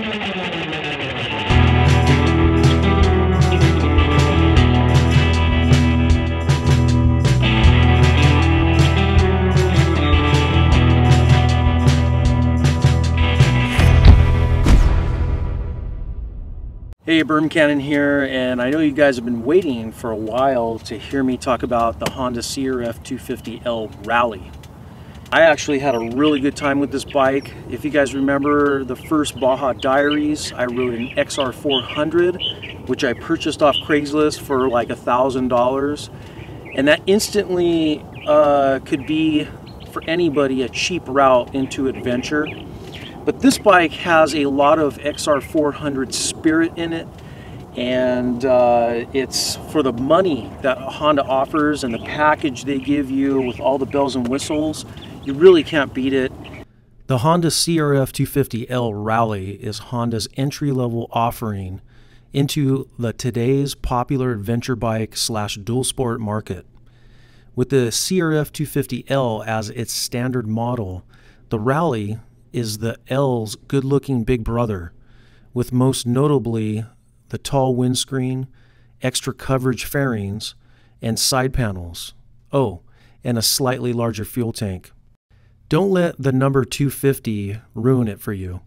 Hey, Bermcannon here, and I know you guys have been waiting for a while to hear me talk about the Honda CRF250L Rally. I actually had a really good time with this bike. If you guys remember the first Baja Diaries, I rode an XR400, which I purchased off Craigslist for like $1,000, and that instantly could be for anybody a cheap route into adventure. But this bike has a lot of XR400 spirit in it, and it's for the money that Honda offers and the package they give you with all the bells and whistles. You really can't beat it. The Honda CRF250L Rally is Honda's entry-level offering into the today's popular adventure bike / dual sport market. With the CRF250L as its standard model, the Rally is the L's good-looking big brother, with most notably the tall windscreen, extra coverage fairings, and side panels. Oh, and a slightly larger fuel tank. Don't let the number 250 ruin it for you.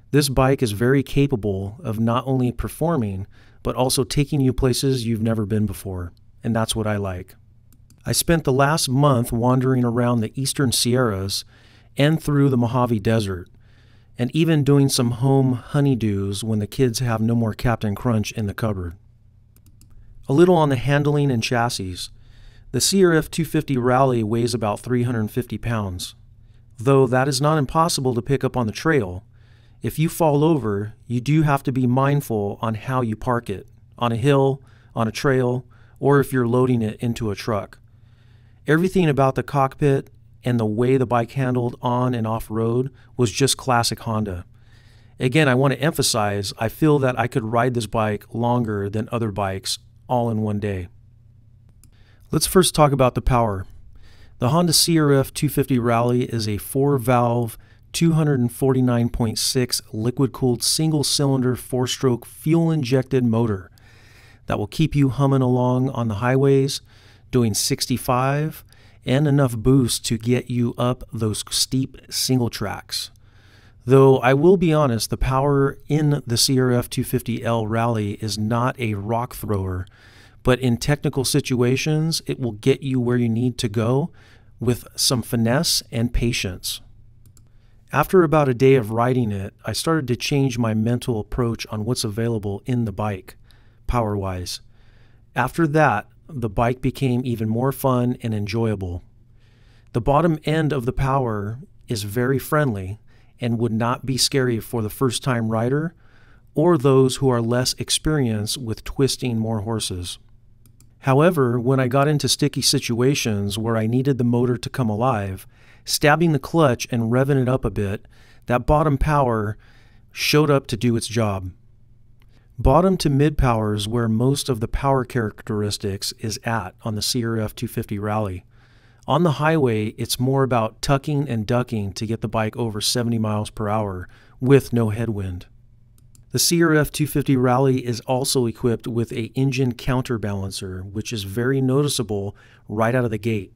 This bike is very capable of not only performing, but also taking you places you've never been before, and that's what I like. I spent the last month wandering around the eastern Sierras and through the Mojave Desert, and even doing some home honeydews when the kids have no more Captain Crunch in the cupboard. A little on the handling and chassis. The CRF250 Rally weighs about 350 pounds. Though that is not impossible to pick up on the trail, if you fall over, you do have to be mindful on how you park it, on a hill, on a trail, or if you're loading it into a truck. Everything about the cockpit and the way the bike handled on and off-road was just classic Honda. Again, I want to emphasize, I feel that I could ride this bike longer than other bikes all in one day. Let's first talk about the power. The Honda CRF250 Rally is a 4-valve, 249.6 liquid-cooled single-cylinder 4-stroke fuel-injected motor that will keep you humming along on the highways, doing 65, and enough boost to get you up those steep single tracks. Though I will be honest, the power in the CRF250L Rally is not a rock thrower, but in technical situations, it will get you where you need to go with some finesse and patience. After about a day of riding it, I started to change my mental approach on what's available in the bike, power-wise. After that, the bike became even more fun and enjoyable. The bottom end of the power is very friendly and would not be scary for the first-time rider or those who are less experienced with twisting more horses. However, when I got into sticky situations where I needed the motor to come alive, stabbing the clutch and revving it up a bit, that bottom power showed up to do its job. Bottom to mid power is where most of the power characteristics is at on the CRF250 Rally. On the highway, it's more about tucking and ducking to get the bike over 70 miles per hour with no headwind. The CRF250 Rally is also equipped with an engine counterbalancer, which is very noticeable right out of the gate,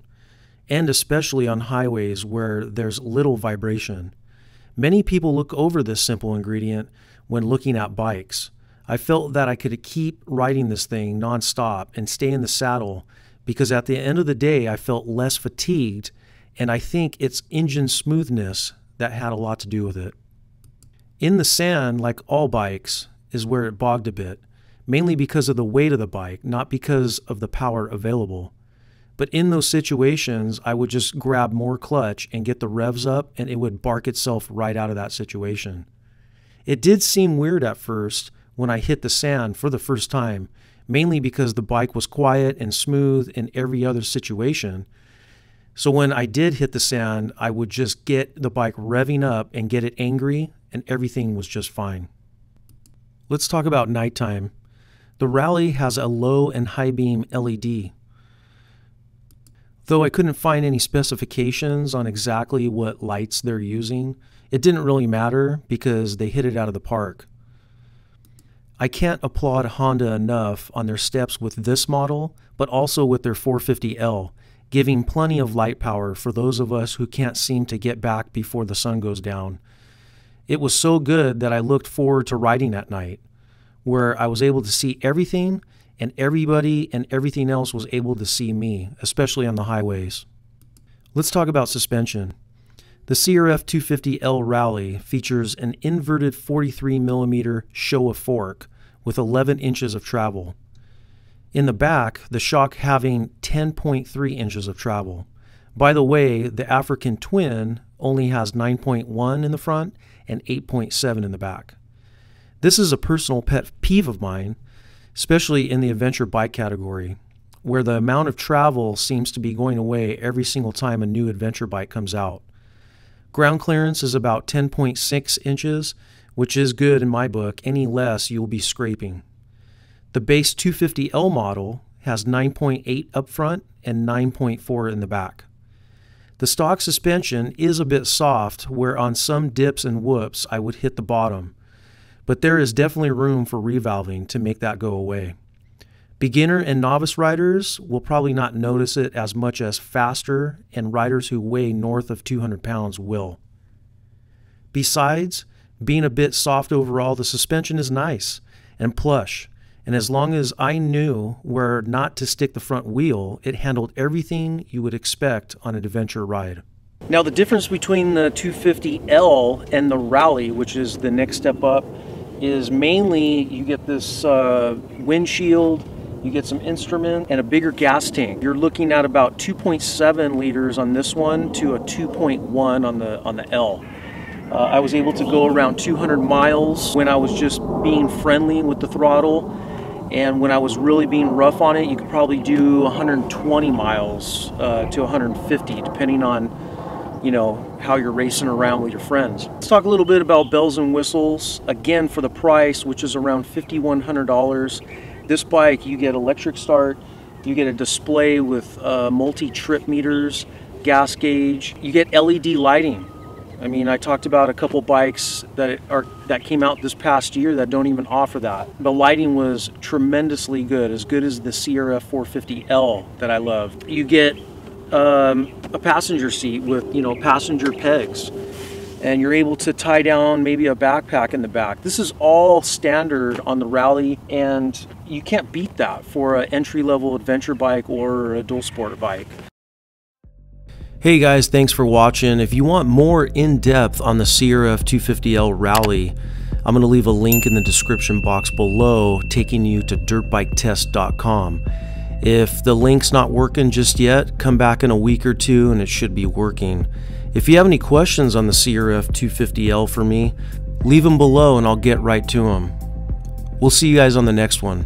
and especially on highways where there's little vibration. Many people look over this simple ingredient when looking at bikes. I felt that I could keep riding this thing nonstop and stay in the saddle because at the end of the day, I felt less fatigued, and I think it's engine smoothness that had a lot to do with it. In the sand, like all bikes, is where it bogged a bit, mainly because of the weight of the bike, not because of the power available. But in those situations, I would just grab more clutch and get the revs up, and it would bark itself right out of that situation. It did seem weird at first when I hit the sand for the first time, mainly because the bike was quiet and smooth in every other situation. So when I did hit the sand, I would just get the bike revving up and get it angry, and everything was just fine. Let's talk about nighttime. The Rally has a low and high beam LED. Though I couldn't find any specifications on exactly what lights they're using, it didn't really matter because they hit it out of the park. I can't applaud Honda enough on their steps with this model, but also with their 450L, giving plenty of light power for those of us who can't seem to get back before the sun goes down. It was so good that I looked forward to riding at night, where I was able to see everything and everybody and everything else was able to see me, especially on the highways. Let's talk about suspension. The CRF250L Rally features an inverted 43mm Showa fork with 11 inches of travel. In the back, the shock having 10.3 inches of travel. By the way, the African Twin only has 9.1 in the front and 8.7 in the back. This is a personal pet peeve of mine, especially in the adventure bike category, where the amount of travel seems to be going away every single time a new adventure bike comes out. Ground clearance is about 10.6 inches, which is good in my book. Any less, you'll be scraping. The base 250L model has 9.8 up front and 9.4 in the back. The stock suspension is a bit soft, where on some dips and whoops I would hit the bottom, but there is definitely room for revalving to make that go away. Beginner and novice riders will probably not notice it as much as faster, and riders who weigh north of 200 pounds will. Besides being a bit soft overall, the suspension is nice and plush, and as long as I knew where not to stick the front wheel, it handled everything you would expect on an adventure ride. Now the difference between the 250L and the Rally, which is the next step up, is mainly you get this windshield, you get some instrument, and a bigger gas tank. You're looking at about 2.7 liters on this one to a 2.1 on the L. I was able to go around 200 miles when I was just being friendly with the throttle, and when I was really being rough on it, you could probably do 120 miles to 150, depending on, you know, how you're racing around with your friends. Let's talk a little bit about bells and whistles. Again, for the price, which is around $5,100, this bike, you get electric start, you get a display with multi-trip meters, gas gauge, you get LED lighting. I mean, I talked about a couple bikes that came out this past year that don't even offer that. The lighting was tremendously good as the CRF250L that I loved. You get a passenger seat with, you know, passenger pegs, and you're able to tie down maybe a backpack in the back. This is all standard on the Rally, and you can't beat that for an entry-level adventure bike or a dual sport bike. Hey guys, thanks for watching. If you want more in-depth on the CRF250L Rally, I'm going to leave a link in the description box below taking you to dirtbiketest.com. If the link's not working just yet, come back in a week or two and it should be working. If you have any questions on the CRF250L for me, leave them below and I'll get right to them. We'll see you guys on the next one.